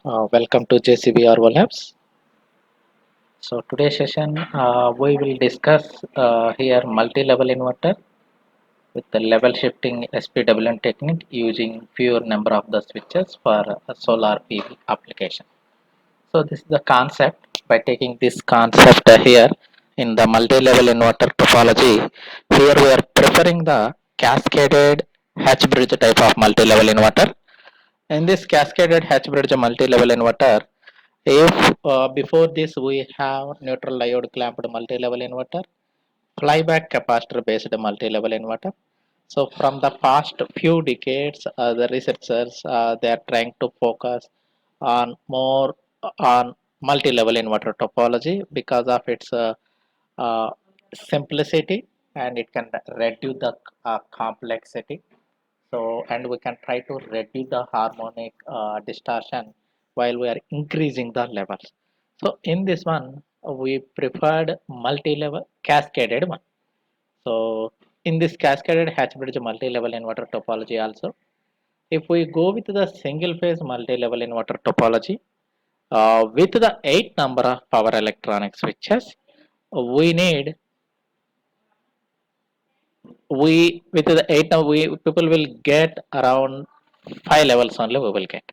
Welcome to JCB Arvo Labs. So today's session we will discuss here multi-level inverter with the level shifting SPWM technique using fewer number of the switches for a solar PV application. So this is the concept. By taking this concept here in the multi-level inverter topology, here we are preferring the cascaded H bridge type of multi-level inverter. In this cascaded H bridge multi-level inverter, if before this we have neutral diode clamped multi-level inverter, flyback capacitor based multi-level inverter. So from the past few decades, the researchers they are trying to focus on more on multi-level inverter topology because of its uh, simplicity, and it can reduce the complexity. So and we can try to reduce the harmonic distortion while we are increasing the levels. So in this one we preferred multi-level cascaded one. So in this cascaded hatch bridge multi-level inverter topology also, if we go with the single phase multi-level inverter topology with the 8 number of power electronic switches, we need we with the 8 now we people will get around 5 levels only we will get.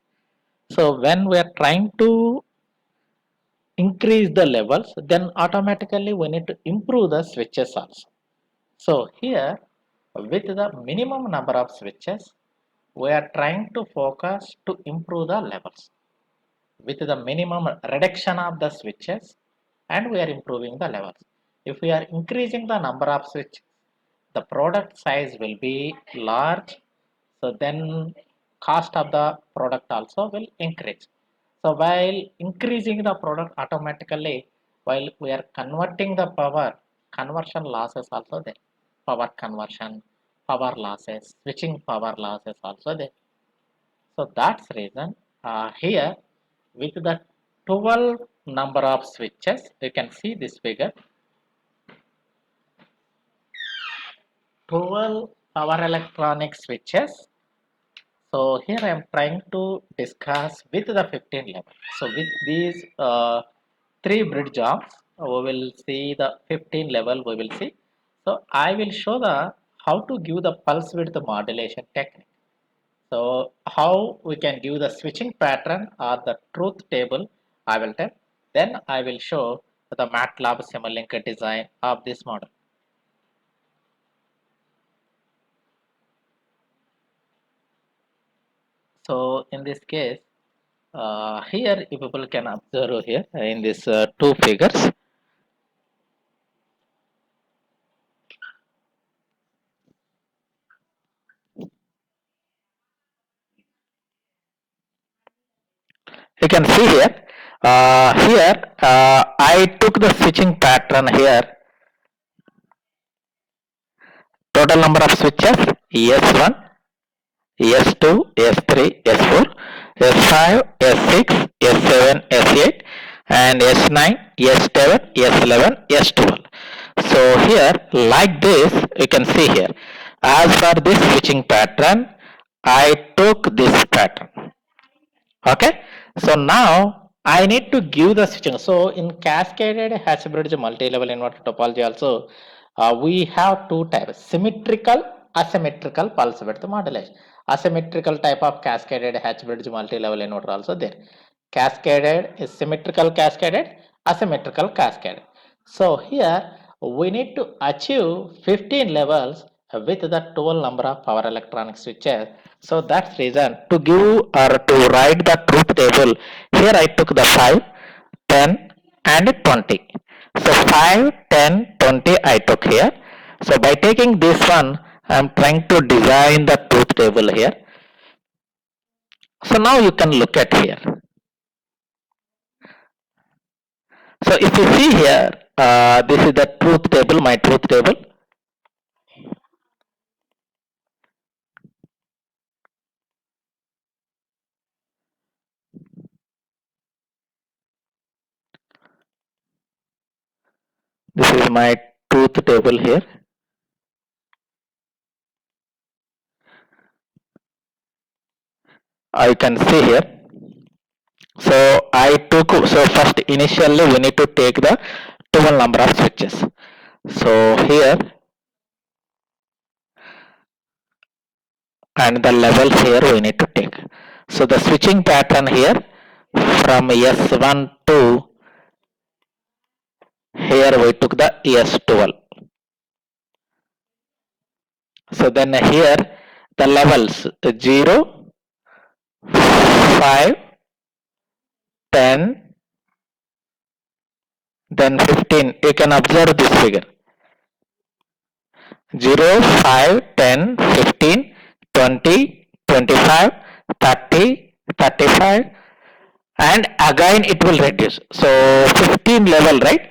So when we are trying to increase the levels, then automatically we need to improve the switches also. So here with the minimum number of switches, we are trying to focus to improve the levels with the minimum reduction of the switches, and we are improving the levels. If we are increasing the number of switches, the product size will be large, so then cost of the product also will increase. So while increasing the product automatically, while we are converting the power, conversion losses also there, power conversion, power losses, switching power losses also there. So that's reason here with the 12 number of switches, you can see this figure, 12 power electronic switches. So here I am trying to discuss with the 15 level. So with these three bridge jobs, we will see the 15 level we will see. So I will show the how to give the pulse width modulation technique. So how we can give the switching pattern or the truth table I will tell. Then I will show the MATLAB Simulink design of this model. So in this case, here if people can observe here in these two figures, you can see here. I took the switching pattern here. Total number of switches S1, S2, S3, S4, S5, S6, S7, S8, and S9, S7, S11, S12. So here, like this, you can see here. As for this switching pattern, I took this pattern. Okay. So now I need to give the switching. So in cascaded Hatch bridge multi-level inverter topology also, we have two types: symmetrical, asymmetrical pulse width modulation. Asymmetrical type of cascaded Hatch bridge multi-level inverter also there. Cascaded is symmetrical cascaded, asymmetrical cascaded. So here we need to achieve 15 levels with the 12 number of power electronic switches. So that's reason to give or to write the truth table. Here I took the 5, 10 and 20. So 5, 10, 20 I took here. So by taking this one, I am trying to design the truth table here. So now you can look at here. So if you see here, this is the truth table, my truth table. This is my truth table here. I can see here. So I took, so first initially we need to take the 12 number of switches. So here and the levels here we need to take. So the switching pattern here from S1 to here we took the S12. So then here the levels 0, 5, 10, then 15. You can observe this figure. 0, 5, 10, 15, 20, 25, 30, 35, and again it will reduce. So 15 level, right?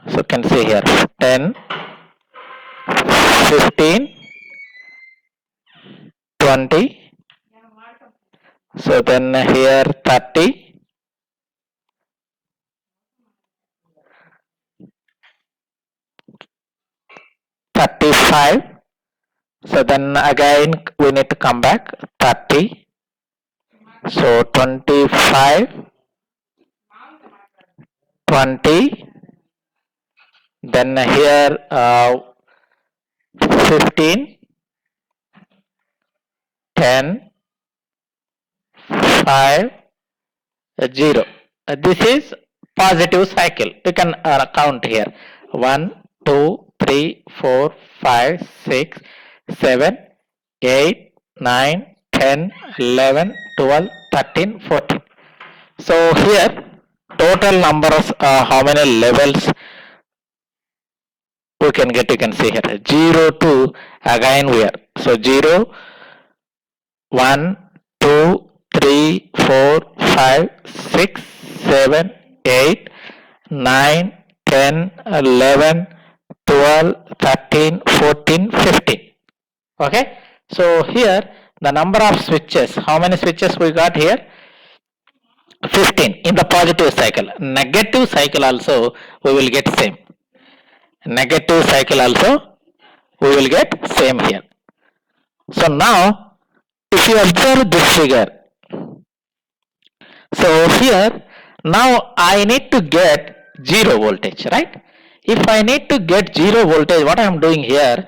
So you can see here 10, 15, 20. So then here 30, 35. So then again we need to come back 30. So 25, 20. Then here 15, 10, 5, 0. This is positive cycle. You can count here 1, 2, 3, 4, 5, 6, 7, 8, 9, 10, 11, 12, 13, 14. So here total numbers, how many levels we can get, you can see here 0 to again we are. So 0, 1, 2, 3, 4, 5, 6, 7, 8, 9, 10, 11, 12, 13, 14, 15. Okay. So here the number of switches, how many switches we got here? 15 in the positive cycle. Negative cycle also we will get same. Negative cycle also we will get same here. So now if you observe this figure, so here now I need to get 0 voltage, right? If I need to get 0 voltage, what I am doing here,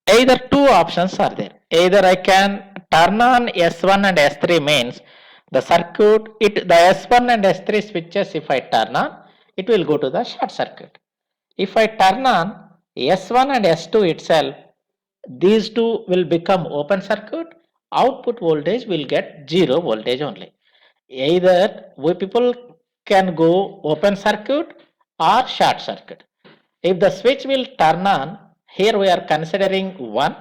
either two options are there. Either I can turn on S1 and S3, means the circuit, the S1 and S3 switches, if I turn on, it will go to the short circuit. If I turn on S1 and S2 itself, these two will become open circuit. Output voltage will get 0 voltage only. Either we people can go open circuit or short circuit. If the switch will turn on, here we are considering 1.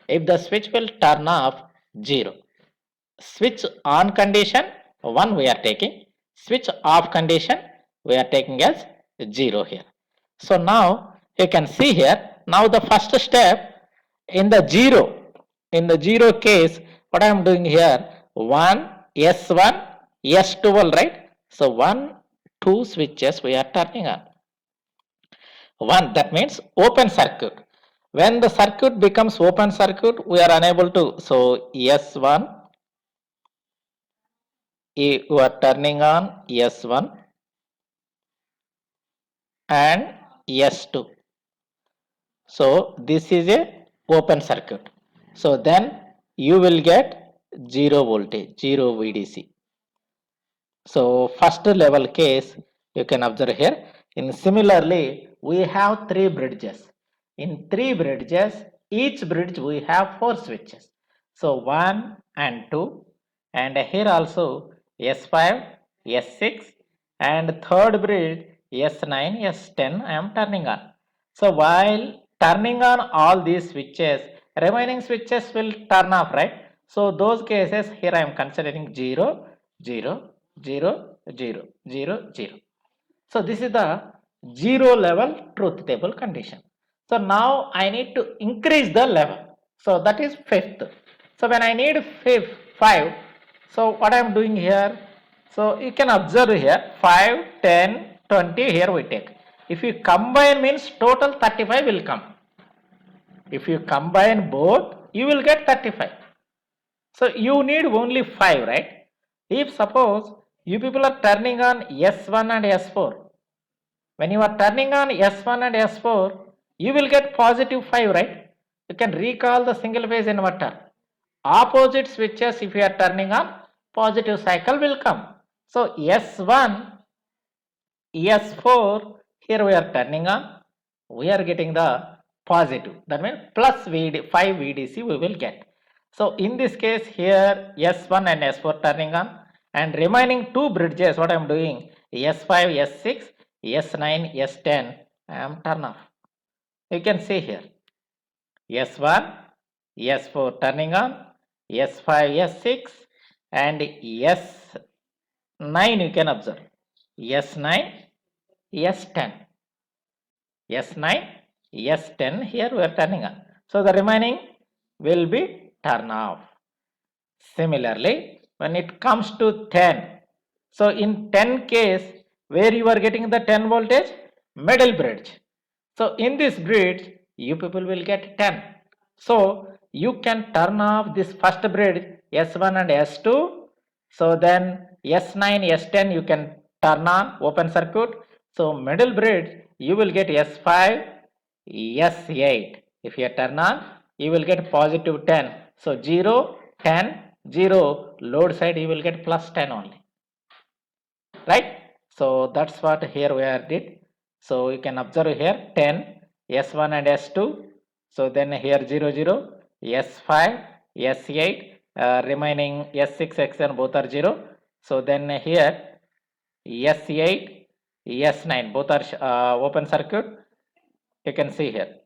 If the switch will turn off, 0. Switch on condition 1 we are taking. Switch off condition we are taking as 0 here. So now you can see here, now the first step in the 0 case, what I am doing here, 1, S1, S12, right? So 1, 2 switches we are turning on. 1, that means open circuit. When the circuit becomes open circuit, we are unable to, so S1, you are turning on S1 and S2. So this is a open circuit. So then you will get 0 voltage, 0 VDC. So first level case you can observe here. In similarly, we have 3 bridges. In 3 bridges, each bridge we have 4 switches. So 1 and 2, and here also S5, S6, and third bridge S9, S10 I am turning on. So while turning on all these switches, remaining switches will turn off, right? So those cases here I am considering 0, 0, 0, 0, 0, 0. So this is the 0 level truth table condition. So now I need to increase the level. So that is fifth. So when I need 5, so what I am doing here, so you can observe here 5, 10, 20 here we take. If you combine, means total 35 will come. If you combine both, you will get 35. So you need only 5, right? If suppose You people are turning on S1 and S4. When you are turning on S1 and S4, you will get positive 5, right? You can recall the single phase inverter. Opposite switches, if you are turning on, positive cycle will come. So S1, S4, here we are turning on, we are getting the positive. That means plus 5 VDC we will get. So in this case here S1 and S4 turning on, and remaining two bridges, what I am doing, S5, S6, S9, S10, I am turn off. You can see here S1, S4 turning on, S5, S6 and S9 you can observe, S9, S10, S9, S10 here we are turning on. So the remaining will be turn off. Similarly, when it comes to 10, so in 10 case, where you are getting the 10 voltage, middle bridge. So in this bridge, you people will get 10. So you can turn off this first bridge S1 and S2. So then S9, S10 you can turn on open circuit. So middle bridge you will get S5, S8. If you turn on, you will get positive 10. So 0, 10, 0, load side you will get plus 10 only, right? So that's what here we are did. So you can observe here 10, S1 and S2. So then here 0, 0, S5, S8, remaining S6, X1 both are 0. So then here S8, S9 both are open circuit. You can see here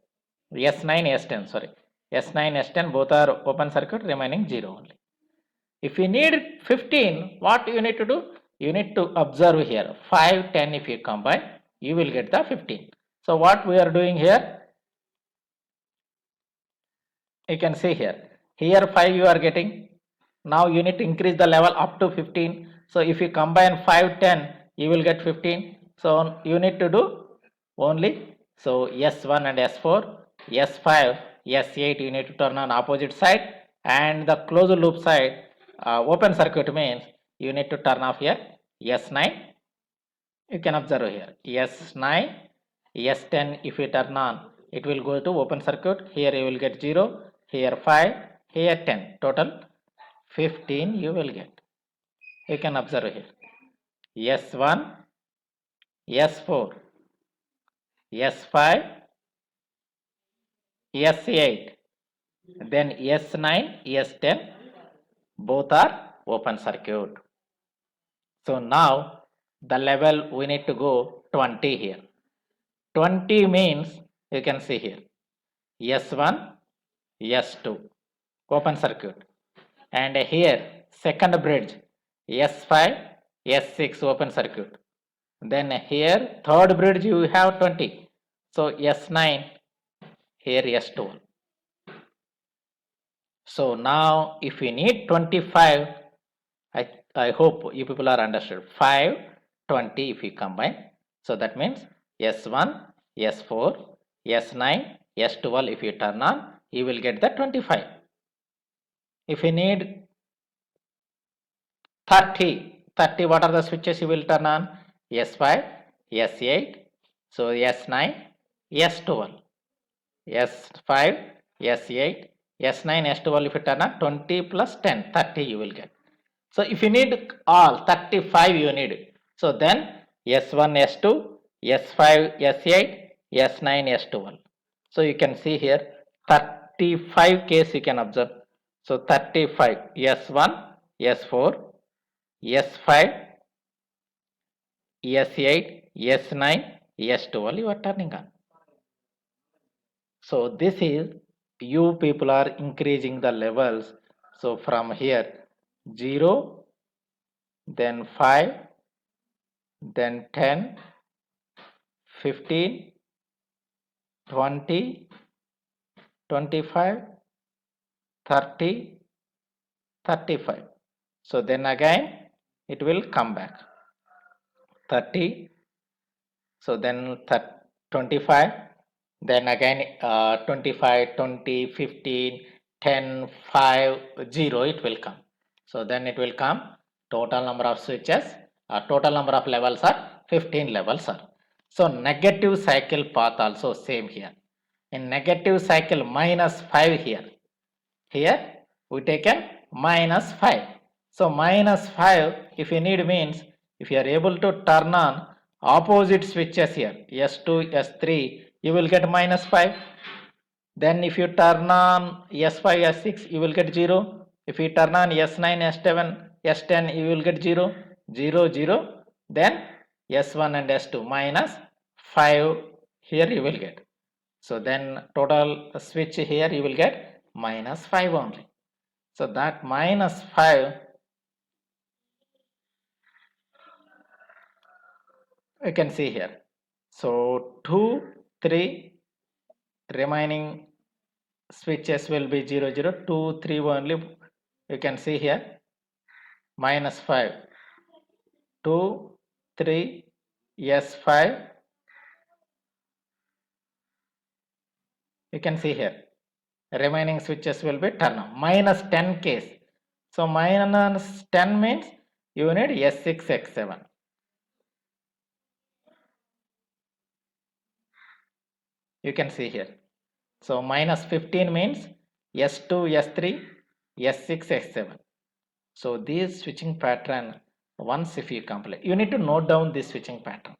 S9, S10, sorry, S9, S10 both are open circuit, remaining 0 only. If you need 15, what you need to do? You need to observe here 5, 10 if you combine, you will get the 15. So what we are doing here, you can see here 5 you are getting. Now you need to increase the level up to 15. So if you combine 5, 10, you will get 15. So you need to do only, so S1 and S4, S5, S8 you need to turn on opposite side, and the closed loop side, open circuit means you need to turn off here S9. You can observe here S9, S10 if you turn on, it will go to open circuit. Here you will get 0, here 5, here 10, total 15 you will get. You can observe here S1, S4, S5, S8, then S9, S10 both are open circuit. So now the level we need to go 20 here. 20 means you can see here S1, S2 open circuit, and here second bridge S5, S6 open circuit. Then here third bridge you have 20. So S9, here S12. So now if you need 25, I hope you people are understood. 5, 20 if you combine. So that means S1, S4, S9, S12 if you turn on, you will get the 25. If you need 30, 30 what are the switches you will turn on? S5, S8, so S9, S12, S5, S8, S9, S12 if you turn on, 20 plus 10, 30 you will get. So if you need all 35 you need, so then S1, S2, S5, S8, S9, S12. So you can see here 35 case you can observe. So 35 S1, S4, S5, S8, S9, S12 you are turning on. So this is, you people are increasing the levels. So from here 0, then 5, then 10, 15, 20, 25, 30, 35. So then again it will come back 30. So then 25, then again 25, 20, 15, 10, 5, 0 it will come. So then it will come total number of switches Total number of levels are 15 levels are. So negative cycle path also same here. In negative cycle -5 here. Here we taken -5. So -5 if you need means if you are able to turn on opposite switches here S2, S3 you will get -5. Then if you turn on S5, S6 you will get 0. If you turn on S9, S7, S10 you will get 0, 0, 0. Then S1 and S2 -5 here you will get. So then total switch here you will get -5 only. So that -5 you can see here. So 2, 3 remaining switches will be 0, 0, 2, 3 only you can see here -5, 2, 3, S5 you can see here remaining switches will be turned on. -10 case. So -10 means you need S6, X7. You can see here. So -15 means S2, S3, S6, S7. So this switching pattern once if you complete, you need to note down this switching pattern.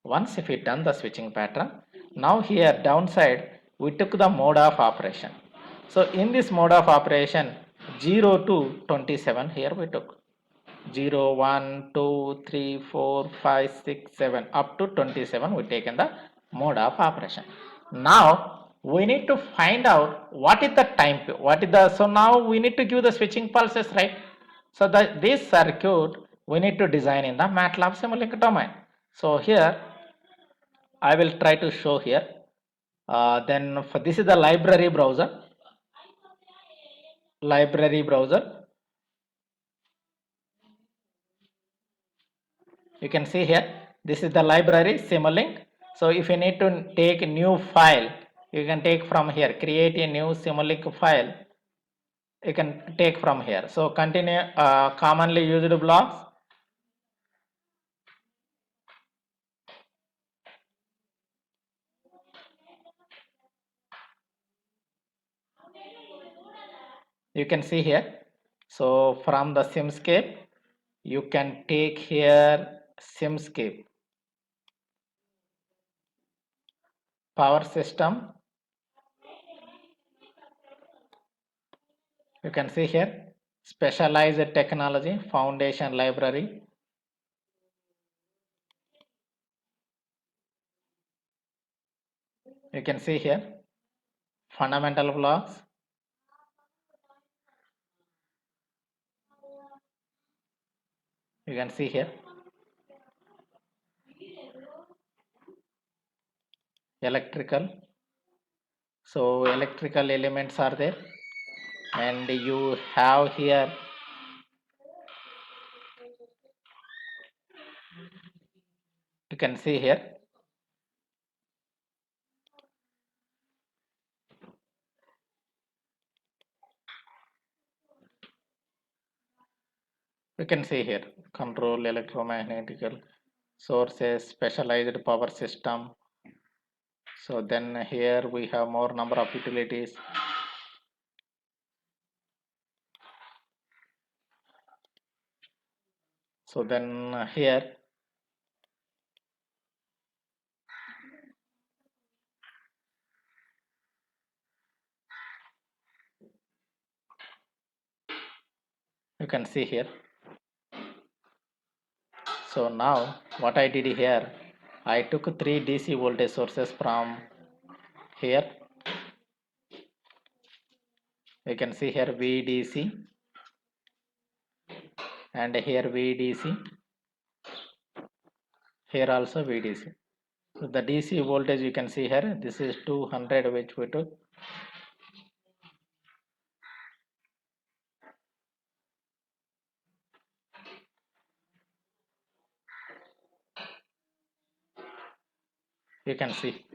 Once if you done the switching pattern, now here downside we took the mode of operation. So in this mode of operation 0 to 27 here we took 0, 1, 2, 3, 4, 5, 6, 7 up to 27 we taken the mode of operation. Now we need to find out what is the time, what is the, so now we need to give the switching pulses, right? So this circuit we need to design in the MATLAB Simulink domain. So here I will try to show here. Then for this is the library browser. Library browser. You can see here. This is the library Simulink. So if you need to take a new file, you can take from here. Create a new Simulink file. You can take from here. So continue commonly used blocks. You can see here. So from the Simscape, you can take here Simscape, power system. You can see here specialized technology, foundation library. You can see here fundamental blocks. You can see here electrical. So electrical elements are there, and you have here you can see here you can see here control electromagnetical sources, specialized power system. So then here we have more number of utilities. So then here you can see here. So now what I did here, I took 3 DC voltage sources from here. You can see here VDC and here VDC, here also VDC. So the DC voltage you can see here, this is 200 which we took. You can see.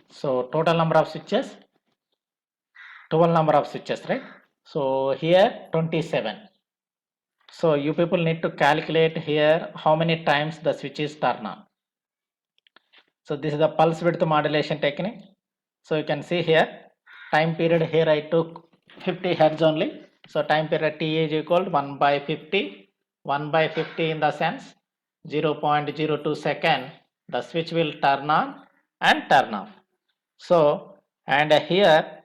So total number of switches, 12 number of switches, right? So here 27. So you people need to calculate here how many times the switch is turned on. So this is the pulse width modulation technique. So you can see here time period here I took 50 hertz only. So time period T is equal to 1 by 50. 1 by 50 in the sense 0.02 second the switch will turn on and turn off. So and here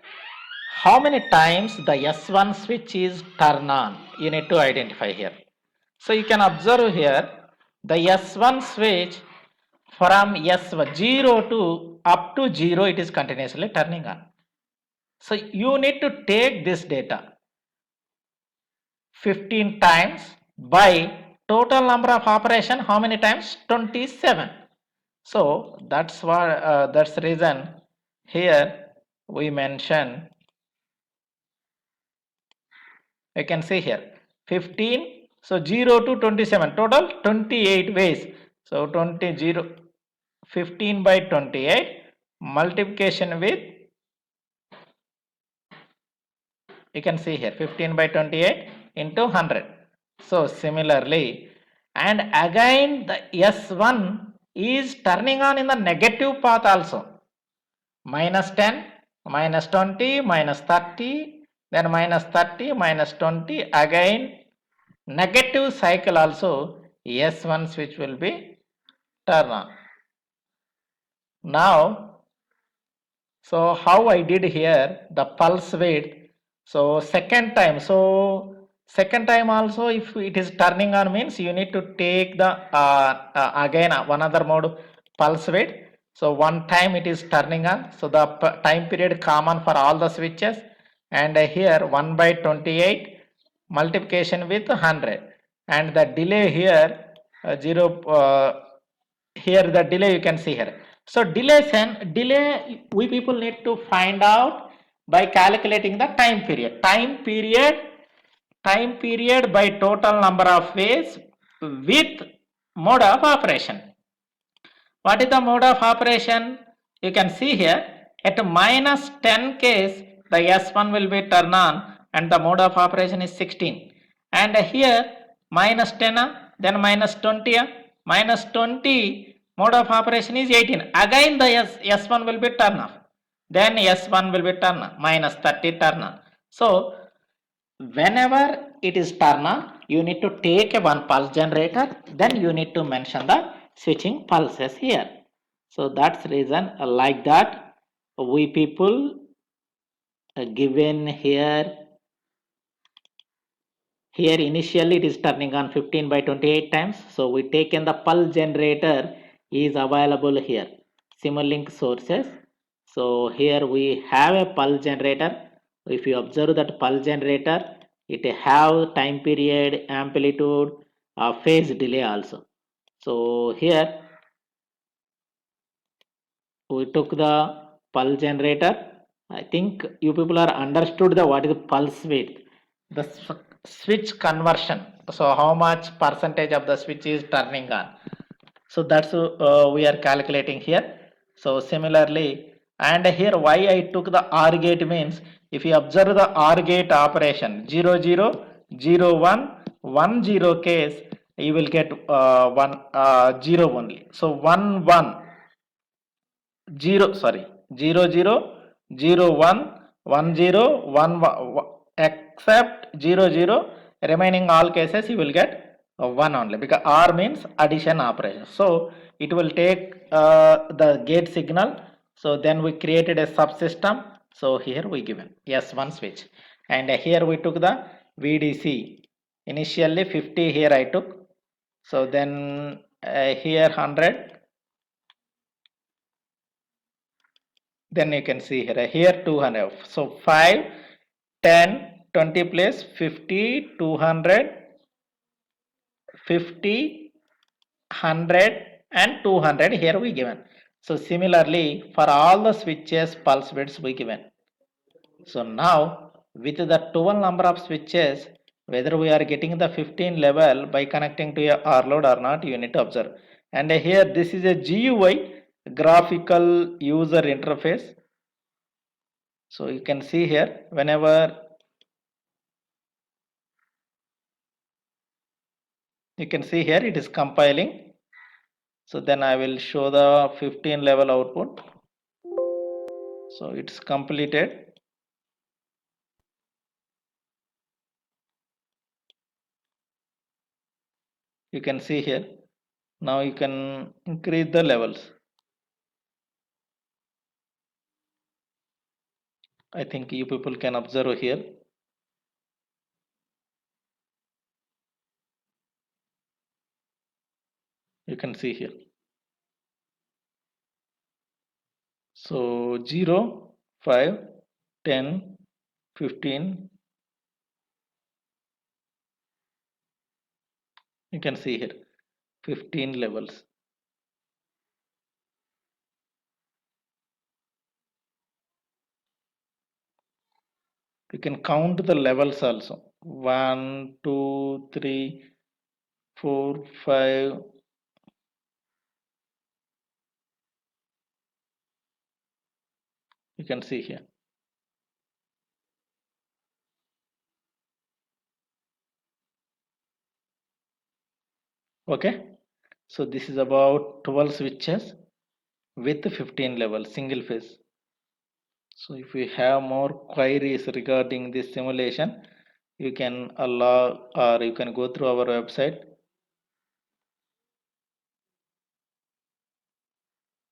how many times the S1 switch is turned on you need to identify here. So you can observe here the S1 switch from S0 to up to 0 it is continuously turning on. So you need to take this data 15 times by total number of operation how many times 27. So that's why that's the reason here we mention you can see here 15 so 0 to 27 total 28 ways. So 15 by 28 multiplication with you can see here 15 by 28 into 100. So similarly and again the S1 is turning on in the negative path also minus 10 minus 20 minus 30 then minus 30 minus 20 again negative cycle also S1 switch will be turn on. Now so how I did here the pulse width. So second time also if it is turning on means you need to take the again one other mode pulse width. So one time it is turning on so the time period common for all the switches and here 1 by 28 multiplication with 100 and the delay here 0 here the delay you can see here. So delay we people need to find out by calculating the time period. Time period by total number of ways with mode of operation. What is the mode of operation? You can see here at minus 10 case the S1 will be turned on and the mode of operation is 16. And here minus 10 then minus 20 minus 20 mode of operation is 18. Again the S1 will be turned off. Then S1 will be turned on minus 30 turn on. So whenever it is turn on you need to take a one pulse generator then you need to mention the switching pulses here. So that's reason like that we people given here initially it is turning on 15 by 28 times. So we taken the pulse generator is available here Simulink sources. So here we have a pulse generator. If you observe that pulse generator it have time period amplitude phase delay also. So here we took the pulse generator. I think you people are understood the what is the pulse width, the switch conversion. So how much percentage of the switch is turning on. So that's we are calculating here. So similarly, and here why I took the OR gate means if you observe the OR gate operation 0 0 0 1 1 0 case you will get 0 only. So 1 1 0 sorry 0 0 0 1 1 0 1 except 0 0 remaining all cases you will get 1 only because R means addition operation. So it will take the gate signal. So then we created a subsystem. So here we given S1 switch and here we took the VDC initially 50 here I took. So then here 100 then you can see here 200. So 5 10 20 plus 50 200 50 100 and 200 here we given. So similarly for all the switches pulse widths we given. So now with the 12 number of switches whether we are getting the 15 level by connecting to a R load or not you need to observe. And here this is a GUI graphical user interface. So you can see here whenever You can see here it is compiling. So then I will show the 15 level output. So it's completed. You can see here. Now you can increase the levels. I think you people can observe here. You can see here. So 0, 5, 10, 15. You can see here 15 levels. You can count the levels also. 1, 2, 3, 4, 5. You can see here. Okay. So this is about 12 switches with 15 levels, single phase. So if you have more queries regarding this simulation, you can allow or you can go through our website.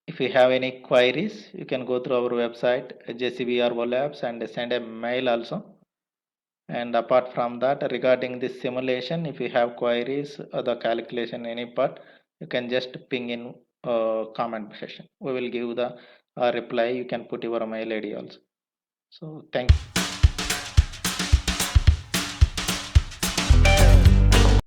If you have any queries, you can go through our website, JCBR Labs, and send a mail also. And apart from that, regarding this simulation, if you have queries or the calculation any part, you can just ping in comment section. We will give the reply. You can put your mail ID also. So thank you.